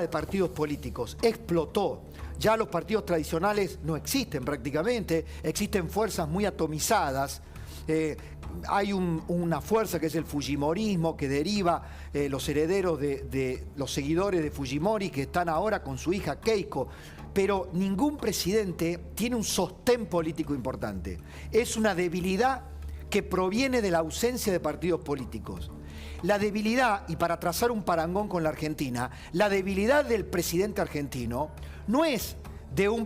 de partidos políticos explotó. Ya los partidos tradicionales no existen prácticamente, existen fuerzas muy atomizadas. Hay una fuerza que es el fujimorismo, que deriva los herederos de los seguidores de Fujimori, que están ahora con su hija Keiko. Pero ningún presidente tiene un sostén político importante. Es una debilidad que proviene de la ausencia de partidos políticos. La debilidad, y para trazar un parangón con la Argentina, la debilidad del presidente argentino no es de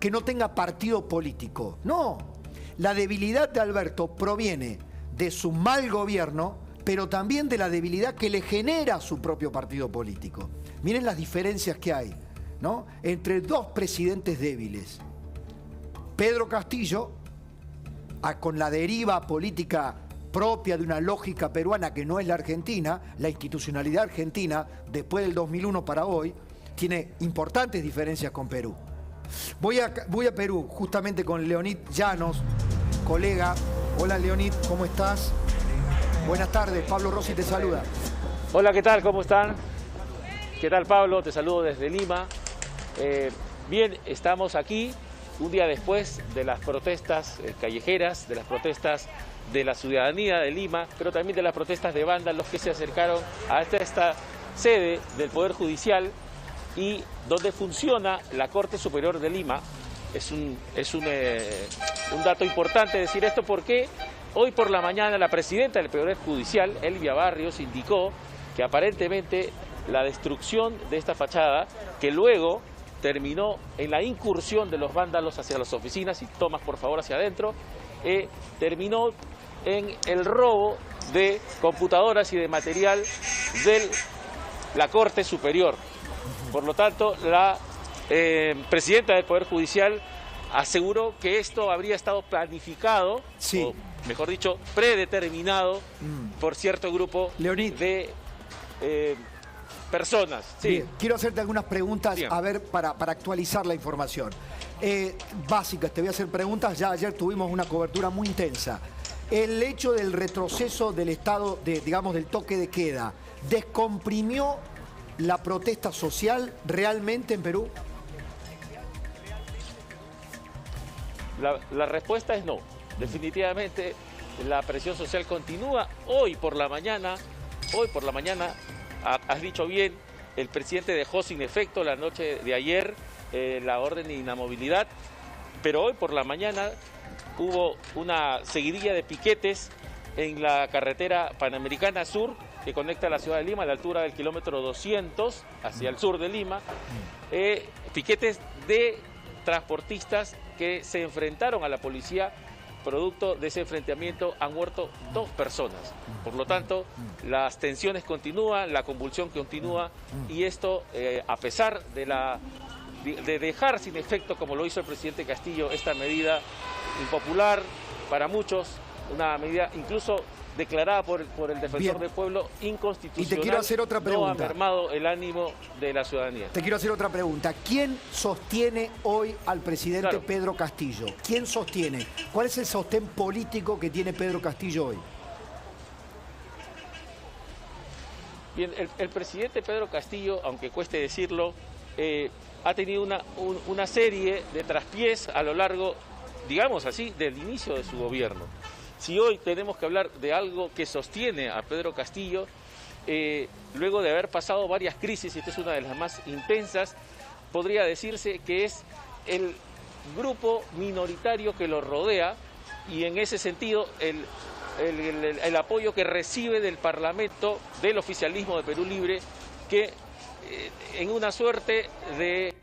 que no tenga partido político, no. La debilidad de Alberto proviene de su mal gobierno, pero también de la debilidad que le genera su propio partido político. Miren las diferencias que hay, ¿no?, entre dos presidentes débiles. Pedro Castillo, con la deriva política propia de una lógica peruana que no es la argentina, la institucionalidad argentina, después del 2001 para hoy, tiene importantes diferencias con Perú. Voy a Perú, justamente con Leonid Llanos, colega. Hola Leonid, ¿cómo estás? Buenas tardes, Pablo Rossi te saluda. Hola, ¿qué tal? ¿Cómo están? ¿Qué tal, Pablo? Te saludo desde Lima. Bien, estamos aquí un día después de las protestas callejeras, de las protestas de la ciudadanía de Lima, pero también de las protestas de vándalos que se acercaron a esta sede del Poder Judicial y donde funciona la Corte Superior de Lima. Es un dato importante decir esto porque hoy por la mañana la presidenta del Poder Judicial, Elvia Barrios, indicó que aparentemente la destrucción de esta fachada, que luego terminó en la incursión de los vándalos hacia las oficinas, y tomas por favor hacia adentro, terminó en el robo de computadoras y de material de la Corte Superior. Por lo tanto, la presidenta del Poder Judicial aseguró que esto habría estado planificado, sí, o mejor dicho, predeterminado por cierto grupo de personas. Sí. Bien, quiero hacerte algunas preguntas, a ver, para actualizar la información. Básicas, te voy a hacer preguntas. Ya ayer tuvimos una cobertura muy intensa. El hecho del retroceso del estado, digamos, del toque de queda, ¿descomprimió la protesta social realmente en Perú? La respuesta es no. Definitivamente la presión social continúa. Hoy por la mañana, has dicho bien, el presidente dejó sin efecto la noche de ayer la orden de inamovilidad, pero hoy por la mañana hubo una seguidilla de piquetes en la carretera Panamericana Sur que conecta la ciudad de Lima a la altura del kilómetro 200 hacia el sur de Lima. Piquetes de transportistas que se enfrentaron a la policía. Producto de ese enfrentamiento han muerto 2 personas. Por lo tanto, las tensiones continúan, la convulsión continúa, y esto, a pesar de dejar sin efecto, como lo hizo el presidente Castillo, esta medida impopular para muchos, una medida incluso declarada por el defensor del pueblo inconstitucional. Y te quiero hacer otra pregunta. No ha mermado el ánimo de la ciudadanía. Te quiero hacer otra pregunta. ¿Quién sostiene hoy al presidente Pedro Castillo? ¿Quién sostiene? ¿Cuál es el sostén político que tiene Pedro Castillo hoy? Bien, el presidente Pedro Castillo, aunque cueste decirlo, ha tenido una serie de traspiés a lo largo, digamos así, del inicio de su gobierno. Si hoy tenemos que hablar de algo que sostiene a Pedro Castillo, luego de haber pasado varias crisis, y esta es una de las más intensas, podría decirse que es el grupo minoritario que lo rodea, y en ese sentido el apoyo que recibe del Parlamento, del oficialismo de Perú Libre, que en una suerte de...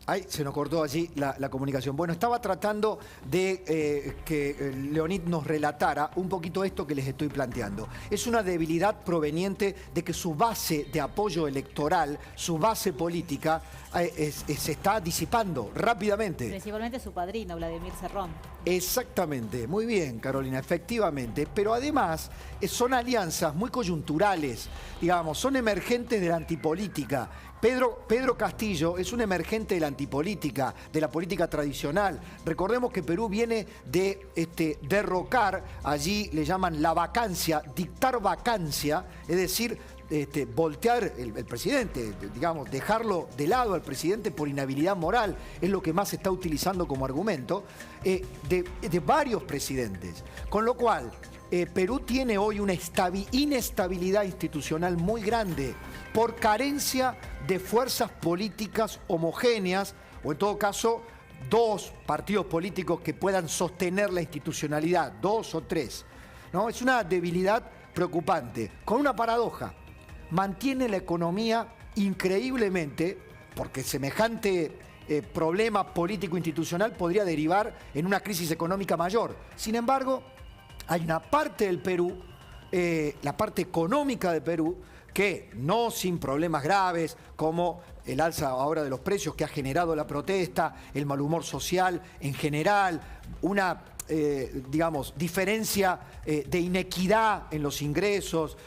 Ay, se nos cortó allí la comunicación. Bueno, estaba tratando de que Leonid nos relatara un poquito esto que les estoy planteando. Es una debilidad proveniente de que su base de apoyo electoral, su base política, se está disipando rápidamente. Principalmente su padrino, Vladimir Cerrón. Exactamente, muy bien, Carolina, efectivamente. Pero además son alianzas muy coyunturales, digamos, son emergentes de la antipolítica. Pedro Castillo es un emergente de la antipolítica, de la política tradicional. Recordemos que Perú viene de derrocar, allí le llaman la vacancia, dictar vacancia, es decir, voltear el presidente, digamos, dejarlo de lado al presidente por inhabilidad moral, es lo que más se está utilizando como argumento, de varios presidentes. Con lo cual, Perú tiene hoy una inestabilidad institucional muy grande por carencia de fuerzas políticas homogéneas, o en todo caso, dos partidos políticos que puedan sostener la institucionalidad, dos o tres, ¿no? Es una debilidad preocupante, con una paradoja. Mantiene la economía increíblemente, porque semejante problema político-institucional podría derivar en una crisis económica mayor. Sin embargo, hay una parte del Perú, la parte económica de Perú, que no sin problemas graves como el alza ahora de los precios que ha generado la protesta, el mal humor social en general, una digamos, diferencia de inequidad en los ingresos,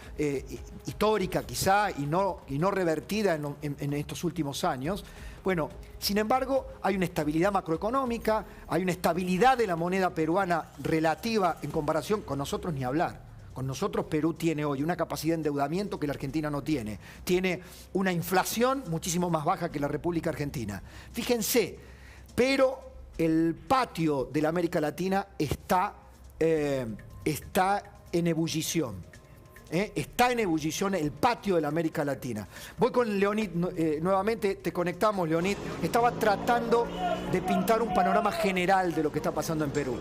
histórica quizá y no revertida en estos últimos años. Bueno, sin embargo, hay una estabilidad macroeconómica, hay una estabilidad de la moneda peruana relativa en comparación con nosotros, ni hablar. Con nosotros Perú tiene hoy una capacidad de endeudamiento que la Argentina no tiene. Tiene una inflación muchísimo más baja que la República Argentina. Fíjense, pero el patio de la América Latina está en ebullición. Está en ebullición el patio de la América Latina. Voy con Leonid nuevamente, te conectamos, Leonid. Estaba tratando de pintar un panorama general de lo que está pasando en Perú.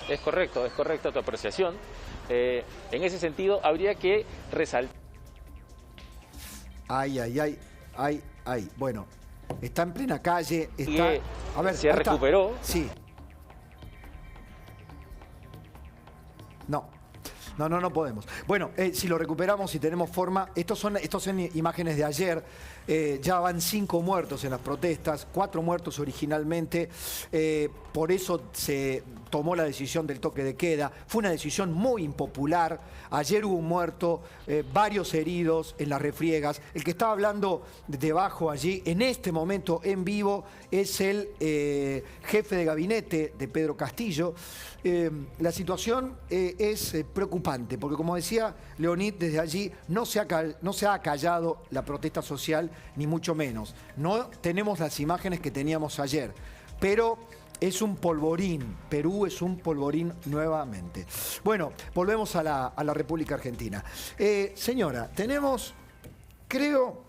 Es correcta tu apreciación. En ese sentido, habría que resaltar. Ay. Bueno, está en plena calle. Está... A ver, se recuperó. Sí. No podemos. Bueno, si lo recuperamos, si tenemos forma, estos son imágenes de ayer. Ya van 5 muertos en las protestas, 4 muertos originalmente. Por eso se tomó la decisión del toque de queda. Fue una decisión muy impopular. Ayer hubo un muerto, varios heridos en las refriegas. El que estaba hablando debajo allí, en este momento en vivo, es el jefe de gabinete de Pedro Castillo. La situación es preocupante, porque como decía Leonid, desde allí no se ha acallado la protesta social, ni mucho menos. No tenemos las imágenes que teníamos ayer, pero es un polvorín. Perú es un polvorín nuevamente. Bueno, volvemos a la República Argentina. Señora, tenemos, creo...